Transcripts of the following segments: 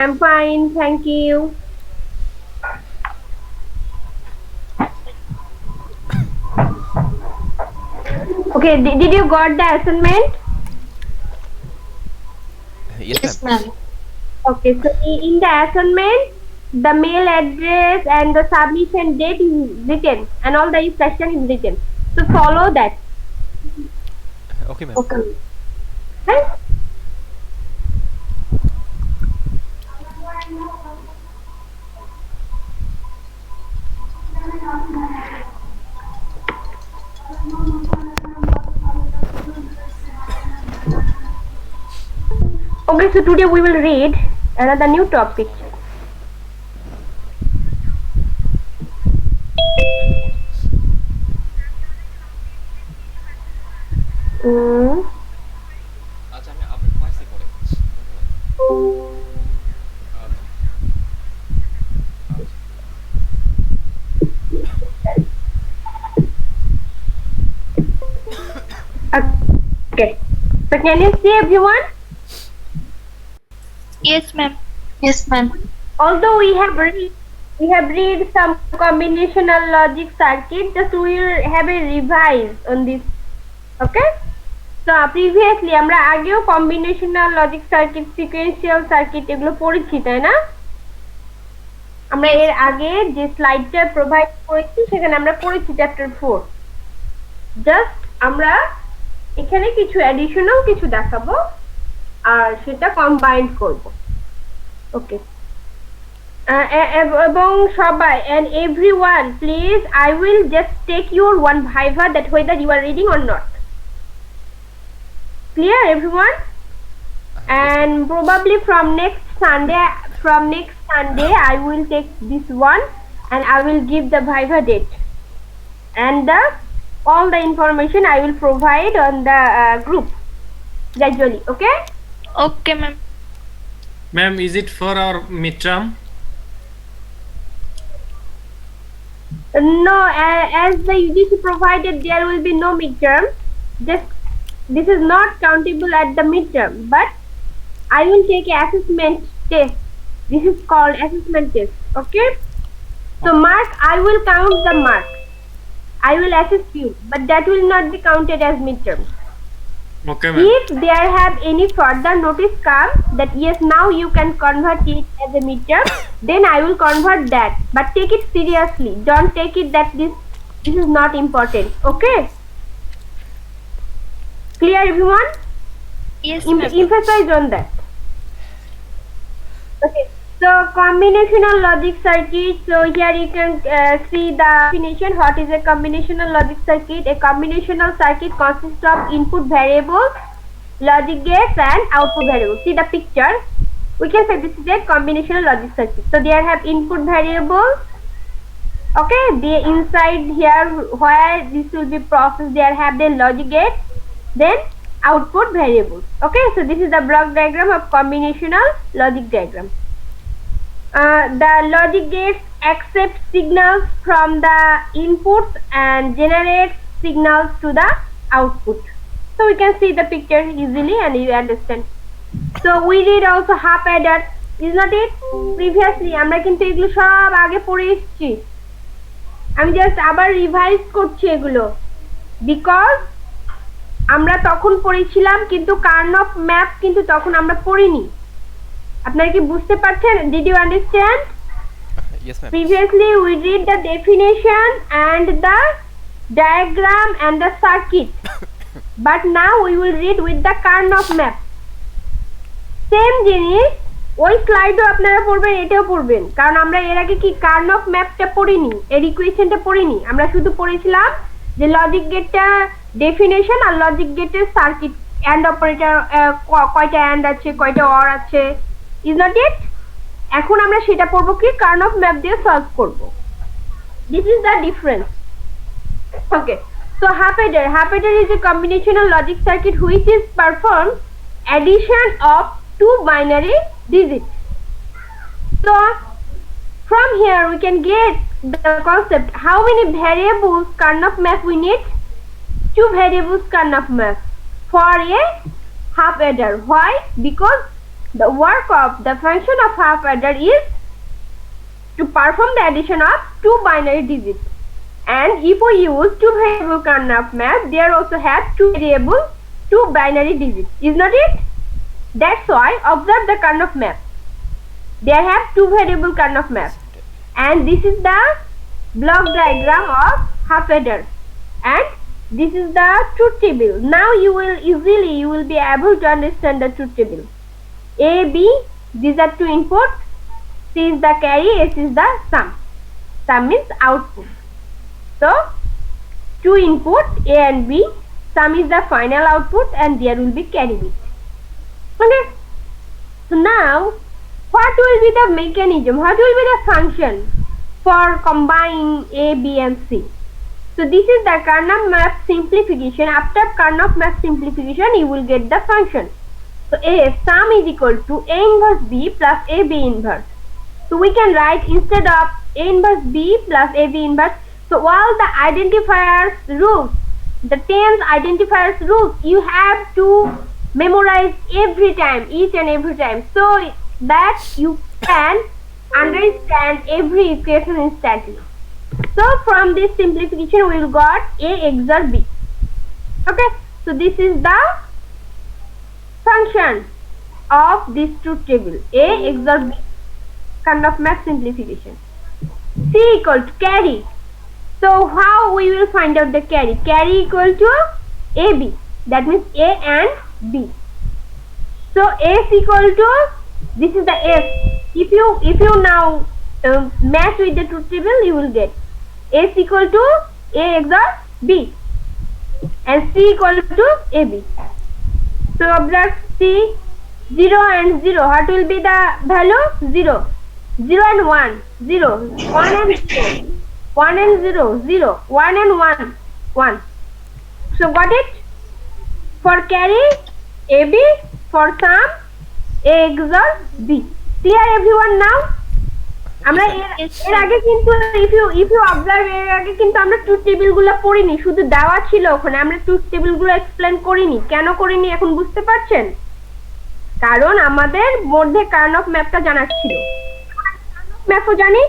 I'm fine, thank you. Okay, did you got the assignment? Yes, ma'am. Yes, ma'am. Okay, so in the assignment, the mail address and the submission date is written, and all the instruction is written. So follow that. Okay, ma'am. Okay. Right? Okay, so today we will read another new topic. Mm. আচ্ছা আমি আপনার ভয়েসে করে আচ্ছা আচ্ছা Okay, so can you see everyone? Yes, ma'am. Yes, ma'am. Although we have read some combinational logic circuit, just we will have a revise on this. Okay, so previously আমরা আগেও combinational logic circuit, sequential circuit এগুলো পড়েছি, তাই না? আমরা এর আগে যে স্লাইডটা প্রোভাইড করেছি সেখানে আমরা পড়েছি চ্যাপ্টার 4। জাস্ট আমরা এখানে কিছু অ্যাডিশনাল কিছু দেখাবো আর সেটা কম্বাইন্ড করব। ওকে, এবং সবাই and everyone please, I will just take your one viva that whether you are reading or not. Clear everyone? And probably from next Sunday I will take this one and I will give the viva date and all the information I will provide on the group gradually. Okay, Okay, ma'am. Ma'am, is it for our midterm? no, as the UGC provided there will be no midterm. Just this is not countable at the midterm, but I will take a assessment test. This is called assessment test. Okay, so mark, I will count the mark, I will assess you, but that will not be counted as midterm. Okay, ma'am. If there have any further notice come that yes, now you can convert it as a midterm, then I will convert that, but take it seriously. Don't take it that this is not important. Okay, clear everyone? Yes, ma'am. Emphasize on that. Okay, so combinational logic circuit. So here you can see the definition. What is a combinational logic circuit? A combinational circuit consists of input variables, logic gates and output variables. See the picture, we can say this is a combinational logic circuit. So there have input variables. Okay, they inside here where this will be processed, there have the logic gate, then output variables. Okay, so this is the block diagram of combinational logic diagram. The logic gates accept signals from the inputs and generate signals to the output. So we can see the picture easily and you understand. So we did also half adder, is not it? Previously আমরা কিন্তু এগুলো সব আগে পড়ে এসেছি, আমি just আবার revise করছি এগুলো, বিকজ আমরা তখন পড়েছিলাম কিন্তু কার্নফ ম্যাপ কিন্তু তখন আমরা পড়িনি। আপনারা কি বুঝতে পারছেন? Did you understand? Yes, ma'am. Previously we read the definition and the diagram and the circuit, but now we will read with the Karnoff map. Same জিনিস ওই স্লাইডও আপনারা পড়বেন, এটাও পড়বেন, কারণ আমরা এর আগে কি কার্নফ ম্যাপটা পড়িনি, এর ইকুয়েশনটা পড়িনি। আমরা শুধু পড়েছিলাম যে লজিক গেটটা ডেফিনেশন আর লজিক গেটের সার্কিট, অ্যান্ড অপারেটর কয়টা অ্যান্ড আছে, কয়টা অর আছে, ইজ নট ইট? এখন আমরা সেটা পড়বো কি কার্নফ ম্যাপ দিয়ে সলভ করব। This is the difference. Okay, so half adder is a combinational logic circuit which is performs addition of two binary digits. So from here we can get the concept how many variables Karnoff map we need. Two variables Karnoff map for a half adder. Why? Because The work of the function of half adder is to perform the addition of two binary digits. And if we use two variable Karnaugh map, there also have two binary digits. Is not it? That's why observe the Karnaugh map. There have two variable Karnaugh map. And this is the block diagram of half adder. And this is the truth table. Now you will be able to understand the truth table. A, B, these are two inputs. C is the carry, S is the sum. Sum means output. So, two inputs A and B, sum is the final output and there will be carry bit. Okay. So now, what will be the mechanism? What will be the function for combining A, B and C? So this is the Karnaugh map simplification. After Karnaugh map simplification, you will get the function. So A sum is equal to A inverse B plus A B inverse. So we can write instead of A inverse B plus A B inverse. So all the identifiers rules, the 10 identifiers rules, you have to memorize every time, each and every time, so that you can understand every equation instantly. So from this simplification we will got A XOR B. Okay, so this is the function of this truth table, A XOR B, Karnaugh map simplification. C equal to carry. So how we will find out the carry? Carry equal to AB, that means A and B. So S equal to, this is the S. If you now match with the truth table, you will get S equal to A XOR B and C equal to AB. So observe C, 0 and 0. What will be the value? 0. 0 and 1. 0. 1 and 0. 1 and 0. 0. 1 and 1. 1. So got it? For carry, AB. For sum, A XOR B. Clear everyone now? আমরা এর আগে কিন্তু if you observe এর আগে কিন্তু আমরা truth table গুলো পড়িনি, শুধু দেওয়া ছিল ওখানে, আমরা ট্রুথ টেবিল গুলো এক্সপ্লেইন করিনি। কেন করিনি এখন বুঝতে পারছেন? কারণ আমাদের মধ্যে কার্নফ ম্যাপটা জানা ছিল, ম্যাপও জানি,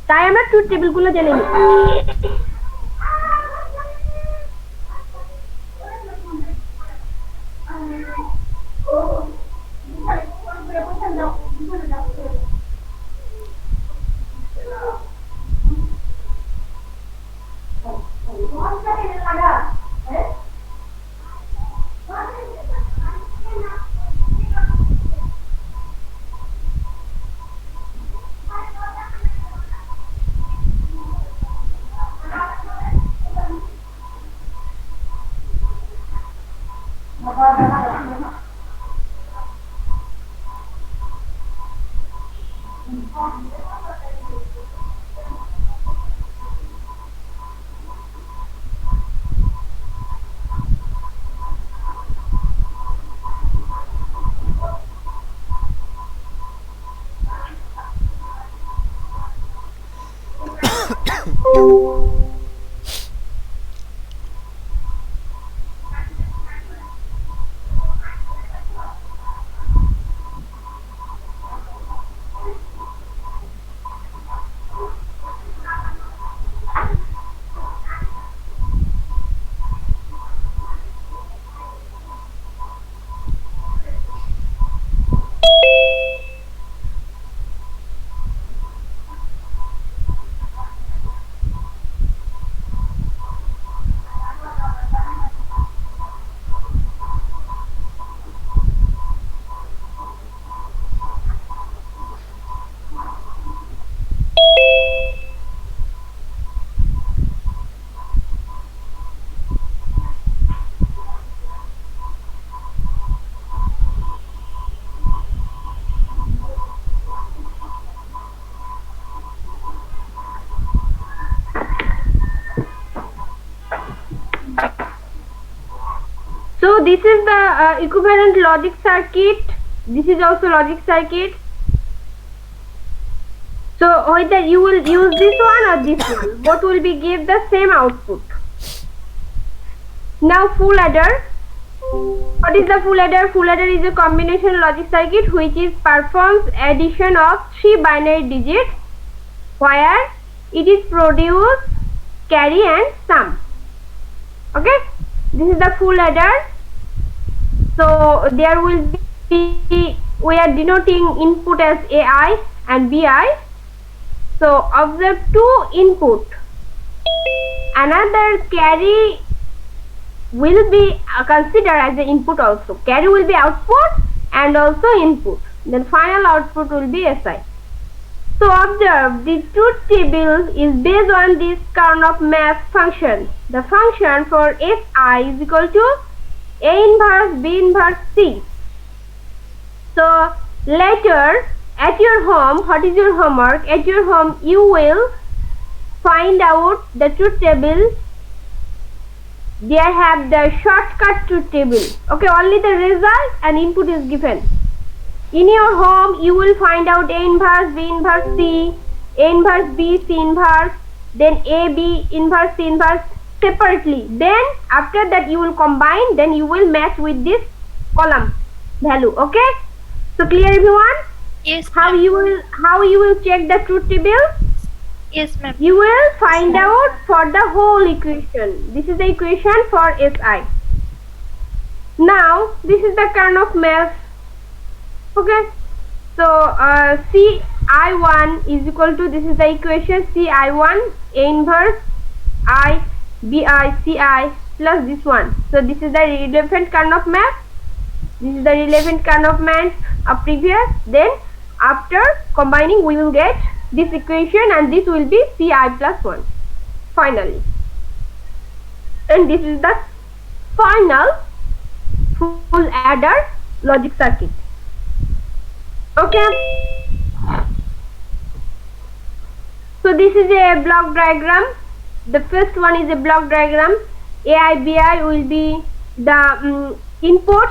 তাই আমরা ট্রুথ টেবিল গুলো জেনে নিই। So this is the equivalent logic circuit. This is also logic circuit. So whether you will use this one or this one, both will be give the same output. Now full adder. What is the full adder? Full adder is a combination logic circuit which is performs addition of 3 binary digits where it is produce, carry and sum. Okay, this is the full adder. So there will be, we are denoting input as AI and BI. So observe two input. Another carry will be considered as an input also. Carry will be output and also input. Then final output will be SI. So observe, the truth table is based on this Karnaugh math function. The function for SI is equal to A inverse B inverse C. So later at your home, what is your homework? At your home you will find out the truth table. There have the shortcut truth table. Okay, only the result and input is given. In your home you will find out A inverse B inverse C, A inverse B C inverse, then A B inverse C inverse separately. Then after that you will combine, then you will match with this column value. Okay, so clear everyone? Yes, How ma'am. you will check the truth table? Yes, ma'am. You will find out for the whole equation. This is the equation for SI. Now this is the Karnaugh math. Okay, so CI1 is equal to, this is the equation, CI1 A inverse I BI CI plus this one. So this is the relevant Karnaugh math. This is the relevant Karnaugh math of previous. Then after combining we will get this equation and this will be CI plus 1 finally. And this is the final full adder logic circuit. Okay, so this is a block diagram. The first one is a block diagram. AI BI will be the input.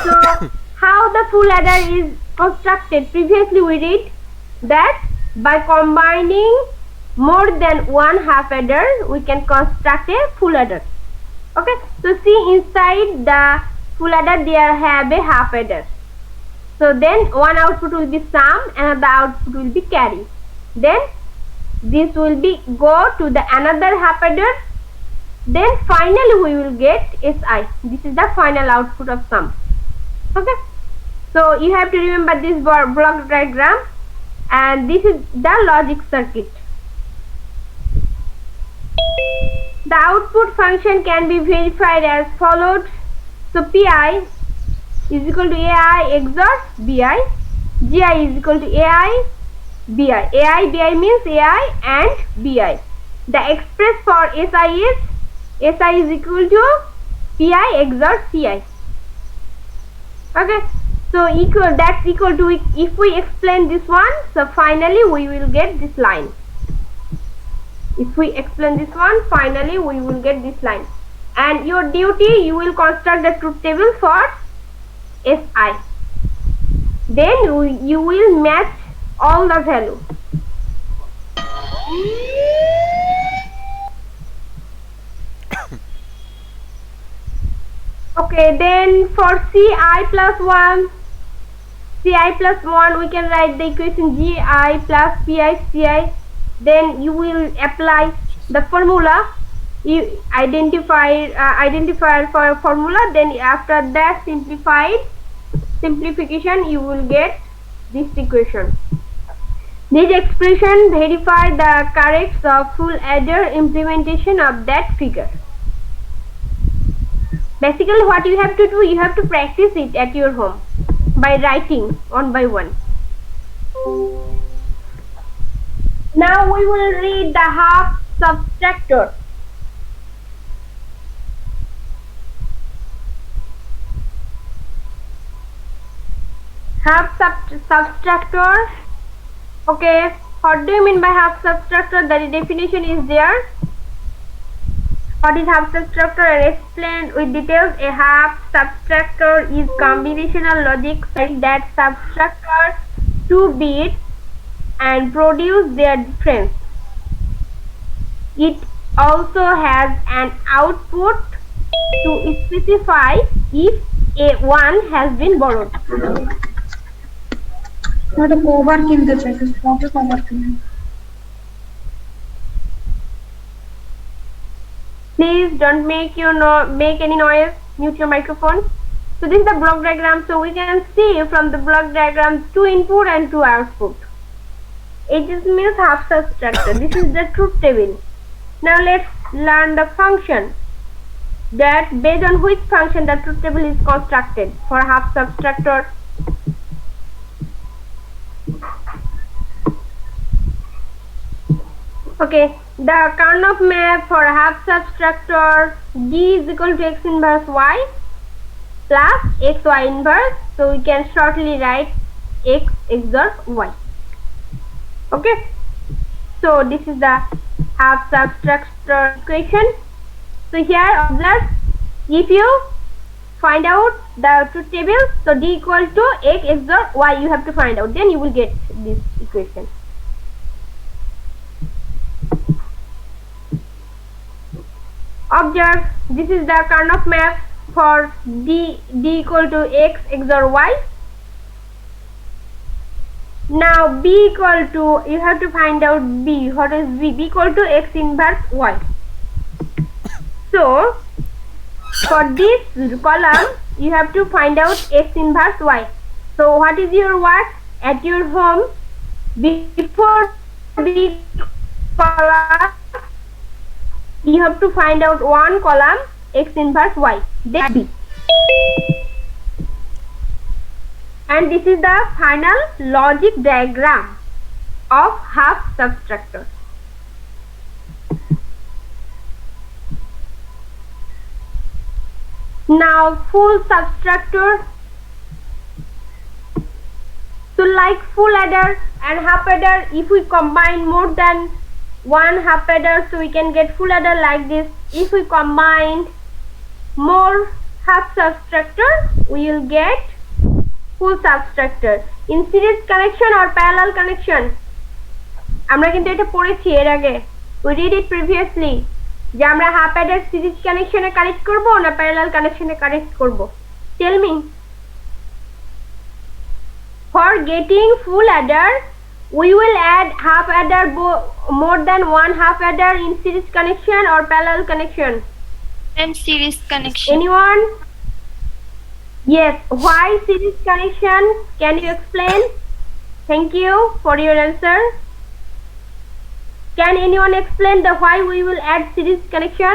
So how the full adder is constructed? Previously we read that by combining more than one half adder we can construct a full adder. Okay, so see inside the full adder there have a half adder. So then one output will be sum, another output will be carry. Then this will be go to the another half adder. Then finally we will get SI. This is the final output of sum. Okay, so you have to remember this block diagram, and this is the logic circuit. The output function can be verified as followed. So Pi is equal to AI XOR BI, GI is equal to AI BI. AI BI means AI and BI. The express for SI is equal to Pi XOR CI. Okay, so that's equal to, if we explain this one, so finally we will get this line. If we explain this one, finally we will get this line. And your duty, you will construct the truth table for SI. Then you will match all the value. Okay, then for CI plus 1 we can write the equation GI plus PI CI. Then you will apply the formula. You identifier for a formula. Then after that simplification you will get this equation. This expression verify the correctness of full adder implementation of that figure. Basically what you have to do, you have to practice it at your home by writing one by one. Now we will read the half subtractor. Half subtractor. Okay, what do you mean by half subtractor? The definition is there. What is half subtractor? And explained with details. A half subtractor is combinational logic circuit that subtractor two bits and produce their difference. It also has an output to specify if one has been borrowed. ওটা cover কিনতে চাইছে কবে cover কিনবে Please don't make any noise. Mute your microphone. So this is the block diagram. So we can see from the block diagram 2 input and 2 output. It just means half subtractor. This is the truth table. Now let's learn the function. That based on which function the truth table is constructed for half subtractor. Okay, the Karnaugh map for half subtractor D is equal to x inverse y plus xy inverse. So we can shortly write x XOR y. Okay, so this is the half subtractor equation. So here observe, if you find out the truth table, so D equal to x XOR y you have to find out, then you will get this equation. Observe, this is the Karnaugh map for D equal to x XOR y. Now B equal to, you have to find out B. What is B? B equal to x inverse y. So for this column you have to find out x inverse y. So what is your work at your home? Before B column you have to find out one column x inverse y, then B. And this is the final logic diagram of half subtractor. Now full subtractor. So like full adder and half adder, if we combine more than one half adder, so we can get full adder like this. If we combine more half subtractor, we will get full subtractor. In series connection or parallel connection, আমরা কিন্তু এটা পড়েছি এর আগে, we read it previously, যে আমরা half adder series connection এ connect করব না parallel connection এ কানেক্ট করব. Tell me. For getting full adder, we will add half adder more than one half adder in series connection or parallel connection. And series connection. Anyone? Yes. Why series connection? Can you explain? Thank you for your answer. Can anyone explain the why we will add series connection?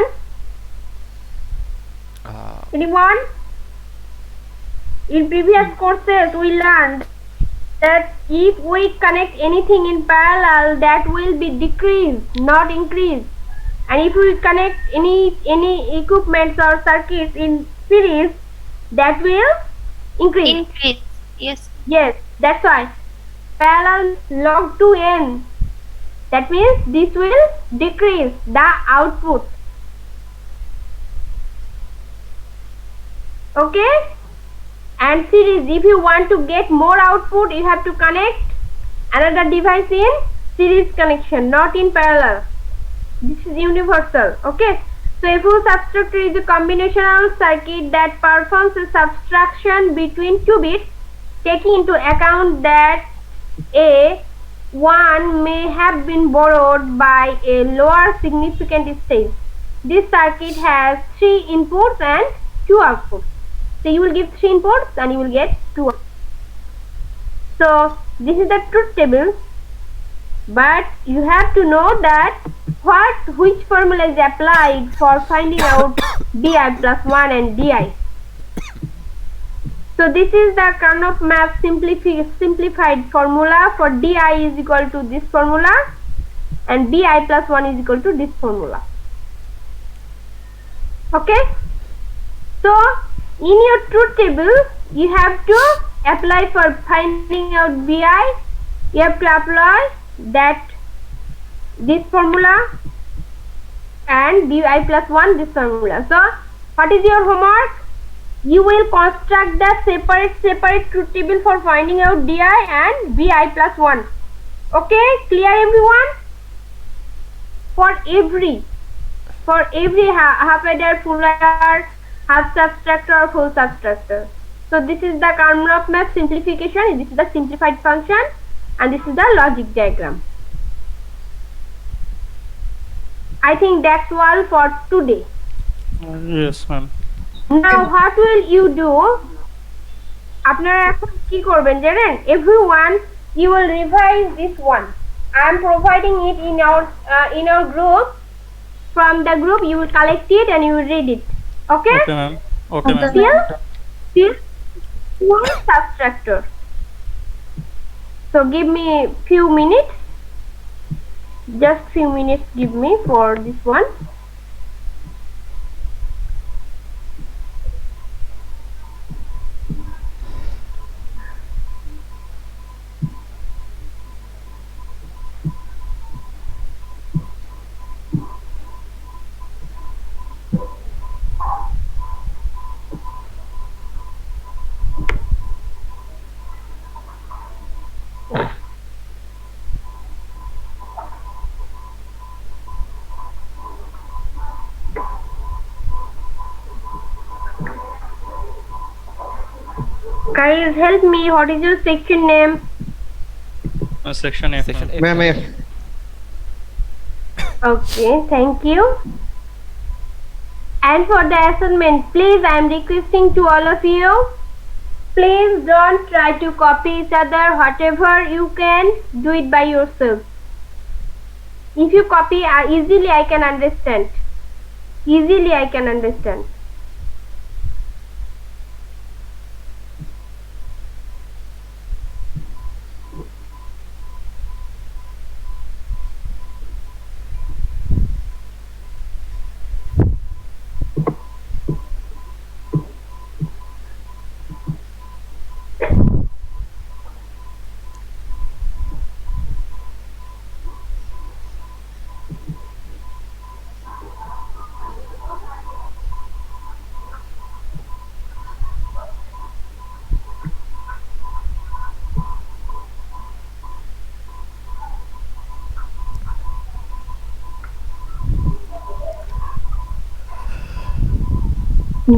Anyone? In previous courses we learned that if we connect anything in parallel, that will be decreased, not increased. And if we connect any equipments or circuits in series, that will increase. Increase. Yes. Yes, that's why parallel log to n. That means this will decrease the output. Okay? And series, if you want to get more output, you have to connect another device in series connection, not in parallel. This is universal. Okay? So a full subtractor is a combinational circuit that performs a subtraction between two bits, taking into account that one may have been borrowed by a lower significant stage. This circuit has 3 inputs and 2 outputs. So you will give 3 inputs and you will get 2 outputs. So this is the truth table, but you have to know that which formula is applied for finding out di plus 1 and di. So this is the Karnaugh map simplified formula for di is equal to this formula and bi plus 1 is equal to this formula. Okay? So in your truth table you have to apply for finding out bi, you have to apply that this formula and bi plus 1 this formula. So what is your homework? You will construct the separate truth table for finding out di and bi plus 1. Okay, clear everyone? For every half adder, full adder, half subtractor or full subtractor. So this is the Karnaugh map simplification, this is the simplified function, and this is the logic diagram. I think that's all for today. Yes, ma'am. Now what will you do? আপনারা এখন কি করবেন জানেন? Everyone, you will revise this one. I am providing it in our group. From the group you will collect it and you will read it. Okay? Okay, ma'am. Okay, ma'am. Still full subtractor. So give me few minutes. Just few minutes give me for this one. Guys, help me. What is your section name? Section F. Section ma'am. F. Ma'am, F. Okay, thank you. And for the assignment, please, I am requesting to all of you, please don't try to copy each other. Whatever you can, do it by yourself. If you copy, easily I can understand. Easily I can understand.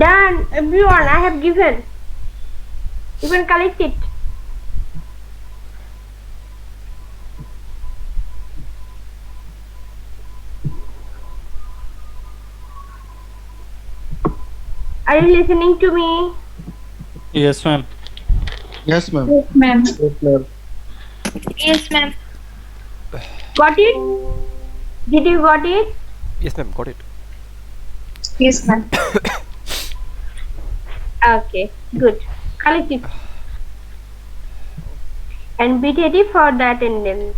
Done, everyone, I have given. You can collect it. Are you listening to me? Yes, ma'am. Yes, ma'am. Yes, ma'am. Yes, ma'am. Yes, ma'am. Got it? Did you got it? Yes, ma'am. Got it. Yes, ma'am. Okay, good. Collect it. And be ready for the attendance.